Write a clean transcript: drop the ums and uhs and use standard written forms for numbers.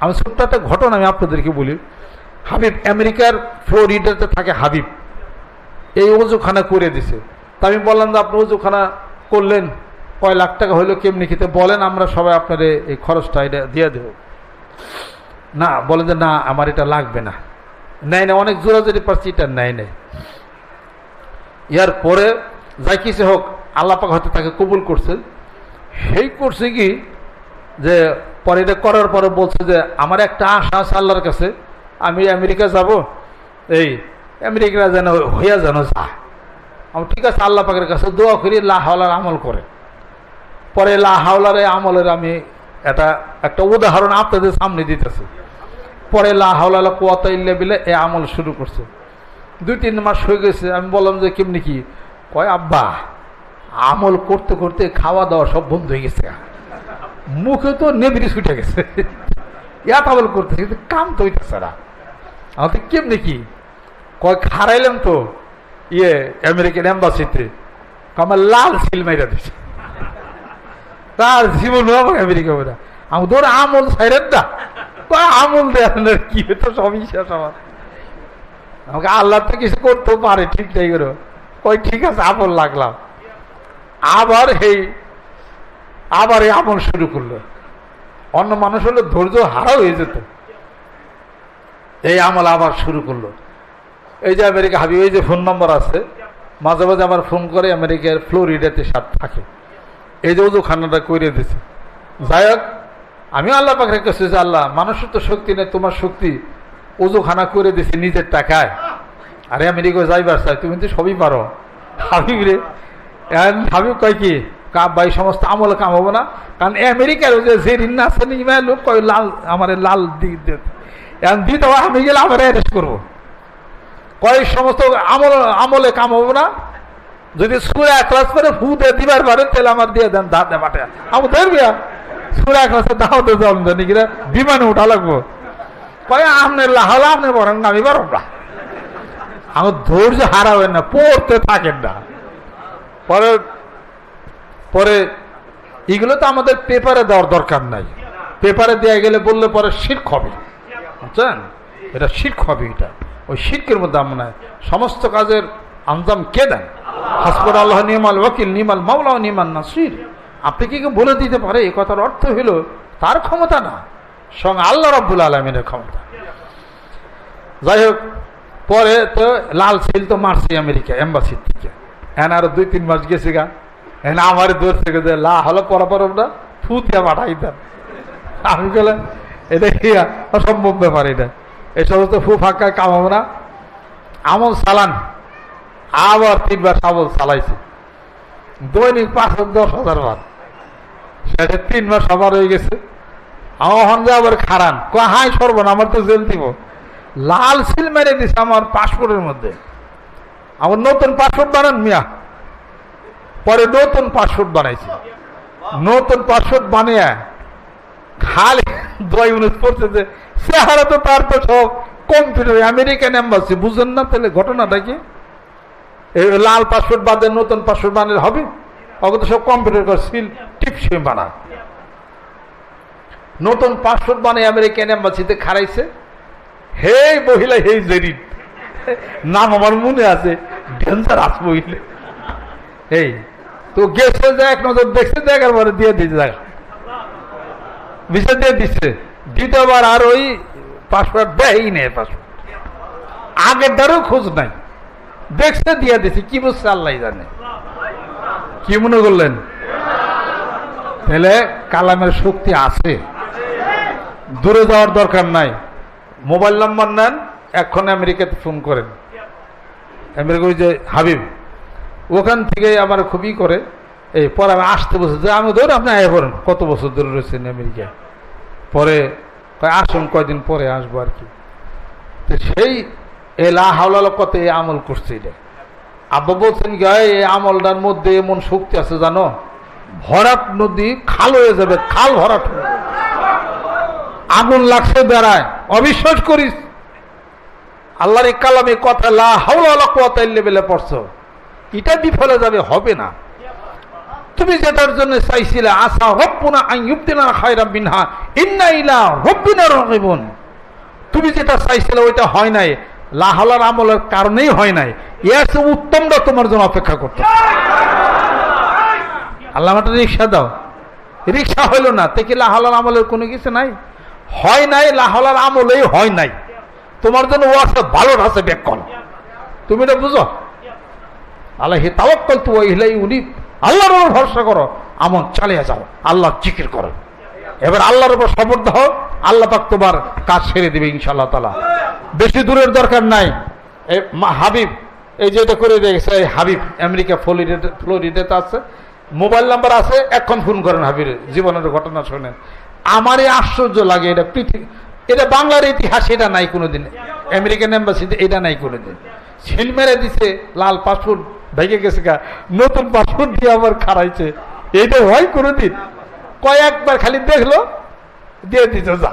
আমি ছোট্ট একটা ঘটনা আমি আপনাদেরকে বলি। হাবিব আমেরিকার ফ্লোরিডাতে থাকে হাবিব, এই ওজুখানা করে দিছে। তা আমি বললাম যে আপনি ওজুখানা করলেন কয় লাখ টাকা হইলো, কেমনি খেতে বলেন, আমরা সবাই আপনার এই খরচটা এটা দিয়ে দেব। না, বলেন যে না আমার এটা লাগবে না, নেয় না, অনেক জোরাজোরি পাচ্ছি, এটা নেয় নেই। ইয়ার পরে যাই কিছু হোক আল্লাহ পাক হয়তো তাকে কবুল করছে। সেই করছে কি যে পরে এটা করার পরে বলছে যে আমার একটা আশা আছে আল্লাহর কাছে, আমি আমেরিকা যাব, এই আমেরিকা যেন হইয়া যেন যায়। আমি ঠিক আছে আল্লাহ পাকের কাছে দোয়া করি, লা হাওলার আমল করে। পরে লা হাওলার আমলের আমি একটা উদাহরণ আপনাদের সামনে দিতেছি। পরে লা হাওলা কুওয়াতা ইল্লা বিল্লাহ এই আমল শুরু করছে। 2-3 মাস হয়ে গেছে। আমি বললাম যে কেমনি কি? কয় আব্বা আমল করতে করতে খাওয়া দাওয়া সব বন্ধ হয়ে গেছে, মুখে তো নেবরি ছুটে গেছে, ইয়াত আমল করতেছে কিন্তু কাম তো হইতেছে না। আমাদের কেমনি কি? কয় খারাইলাম তো আমেরিকান এম্বাসিতে, আমার লাল সিল মাইরা দিছে, তার জীবন আমেরিকা বলে। আমি ধর আমল সাইরেন না, আমল দেন কি হতো সবই শেষ আমার। আমাকে আল্লাহ তো কিছু করতেও পারে, ঠিক তাই করো। কই ঠিক আছে আমল লাগলাম, আবার এই আমল শুরু করলো। অন্য মানুষ হলে ধৈর্য হারা হয়ে যেত, এই আমল আবার শুরু করলো। এই যে আমেরিকা হাবিব, এই যে ফোন নম্বর আছে, মাঝে মাঝে আমার ফোন করে, আমেরিকার ফ্লোরিডাতে সাথে থাকে। এই যে ওজুখানাটা করে দিছে। যাই হোক, আমি আল্লাহ পাকের কাছে যে আল্লাহ মানুষের তো শক্তি নেই, তোমার শক্তি, ওজুখানা করে দিছে নিজের টাকায়, আরে আমেরিকায় যাইবার চাই, তুমি তো সবই পারো। হাবিব রে, হাবিব কয় কি ভাই সমস্ত আমলে কাম হবো না, কারণ আমেরিকার যে ঋণ আছে লোক কয় লাল আমার লাল দিতে হবে, আমি গেলে আমার অ্যারেস্ট করবো। কয় সমস্ত আমলে কাম হবো না, যদি সূরা ইখলাস করে ফু দিয়ে দিবার পারেন তাহলে আমার দিয়ে দেন, দাঁত দে মাঠে আমি ধরবি সূরা ইখলাসের দাওয়াতে যাবেন জানি কিনা বিমানে উঠা লাগবো। কয় আপনার লাহালা আপনি বলেন না, আমি পারব না। আমার ধৈর্য হারাবেন না, পড়তে থাকেন না। পরে এগুলো তো আমাদের পেপারে দেওয়ার দরকার নাই, পেপারে দেওয়া গেলে বললে পরে শিরক হবে, বুঝছেন? এটা শিরক হবে। এটা ওই শিরকের মধ্যে আমরা সমস্ত কাজের আঞ্জাম কে দেন? হাসবুনা আল্লাহ নিমাল ওয়াকিল, নিমাল মাওলা নিমান নাসির। আপনি কি বলে দিতে পারে? এই কথার অর্থ হলো তার ক্ষমতা না, সঙ্গে আল্লাহ রাব্বুল আলামিনের ক্ষমতা। যাই হোক, পরে তো লাল সিল তো মারছি আমেরিকা এম্বাসির থেকে, আরো 2-3 মাস গেছে গা, আমার দূর থেকে যে লা হলো পরাপর না ফুতিয়া পাঠাই দেন। আমি গেলে এটা কি অসম্ভব ব্যাপার, এটা এই সমস্ত ফু ফাঁকায় কামাবো না। আমল চালান, আবার 3 বার আমল চালাইছি, দৈনিক 5-10,000 বার, সেটা 3 মাস আবার হয়ে গেছে। আমার যে আবার খারান হাই সর্বন, আমার তো জেল দিব, লাল সিল মেরে দিছে আমার পাসপোর্টের মধ্যে। আমার নতুন পাসপোর্ট বানান মিয়া। পরে নতুন পাসপোর্ট বানাইছি, নতুন পাসপোর্ট বানিয়ে খালি 2 মিনিট পড়ছে যে চেহারা তো তার তো সব কম্পিউটার, আমেরিকান এম্বাসি, বুঝেন না? তাহলে ঘটনাটা কি? এই লাল পাসপোর্ট বাদে নতুন পাসপোর্ট বানালে হবে? ওকে তো সব কম্পিউটার করে সিল টিপসই বানা। নতুন পাসপোর্ট বানিয়ে আমেরিকান এম্বাসিতে খারাইছে। হে মহিলা, হে জেরিন, নাম আমার মনে আছে, ডেঞ্জারাস মহিলা। এই তো গেছে যে এক নজর দেখছে, দেখার পরে দিয়ে দিয়েছে, দেখা বিষয় দিয়ে দিচ্ছে। দ্বিতীয়বার আর ওই পাসপোর্ট দেয়ই নেই, পাসপোর্ট আগের দ্বারও খোঁজ নাই, দেখছে দিয়ে দিচ্ছে। কি বুঝছে আল্লাহ জানে। কি মনে করলেন? তাহলে কালামের শক্তি আছে, দূরে যাওয়ার দরকার নাই। মোবাইল নাম্বার নেন, এখন আমেরিকাতে ফোন করেন। আমেরিকা ওই যে হাবিব, ওখান থেকে আমার খুবই করে। এই পরে আমি আসতে বসে যে আমি ধরে আপনি আয় করেন, কত বছর ধরে রয়েছেন আমেরিকায়। পরে আসুন কয়দিন পরে আসবো আর কি। তো সেই এলা হাওলা কত এই আমল করছে। এটা আব্বা বলছেন কি এই আমলটার মধ্যে এমন শক্তি আছে জানো, ভরাট নদী খাল হয়ে যাবে, খাল ভরাট আগুন লাগছে বেড়ায়। অবিশ্বাস করিস আল্লাহর এই কালামে কথা লা হাওলা ওয়ালা কুওয়াতা ইল্লা বিল্লাহ পড়ছো, এটা বিফলে যাবে, হবে না। তুমি যেটার জন্য চাইছিলে আসা রব্বুনা আন ইউবদিনা খায়রাম মিনহা ইন্না ইলা রব্বিনা রাগিবুন, তুমি যেটা চাইছিলে ওইটা হয় নাই, লা হাওলার আমলের কারণেই হয় নাই, এর চেয়ে উত্তমটা তোমার জন্য অপেক্ষা করতে। আল্লাহ আমাকে রিক্সা দাও, রিক্সা হইল না, তে কি লা হাওলার আমলের কোনো কিছু নাই? হয় নাই, লা হাওলার আমলেই হয় নাই, তোমার জন্য ও আছে ভালো আছে বেকল, তুমি এটা বুঝো। আল্লাহি তাওয়াক্কালতু ওয়া ইলাইহি উনীব, আল্লাহর উপর ভরসা করো, আমল চালিয়ে যাও, আল্লাহ জিকির করো, এবার আল্লাহর উপর শপথ দাও, আল্লাহ পাক তোমার কাজ ছেড়ে দিবে ইনশাআল্লাহ তাআলা। বেশি দূরের দরকার নাই। এই হাবিব এই যে এটা করে দিয়েছে, এই হাবিব আমেরিকা ফ্লোরিডাতে আছে, মোবাইল নাম্বার আছে, এখন ফোন করেন হাবিবের জীবনের ঘটনা শোনেন। আমারই আশ্চর্য লাগে, এটা পৃথিবী, এটা বাংলার ইতিহাস, এটা নাই কোনোদিন, আমেরিকান এম্বাসিতে এটা নাই কোনোদিন। সিল মেরে দিছে, লাল পাসপোর্ট ভেঙে গেছে, নতুন পাসপোর্ট দিয়ে আবার খারাইছে, এইটা হয় কোনোদিন? কয়েকবার খালি দেখলো, দিয়ে দিতে যা।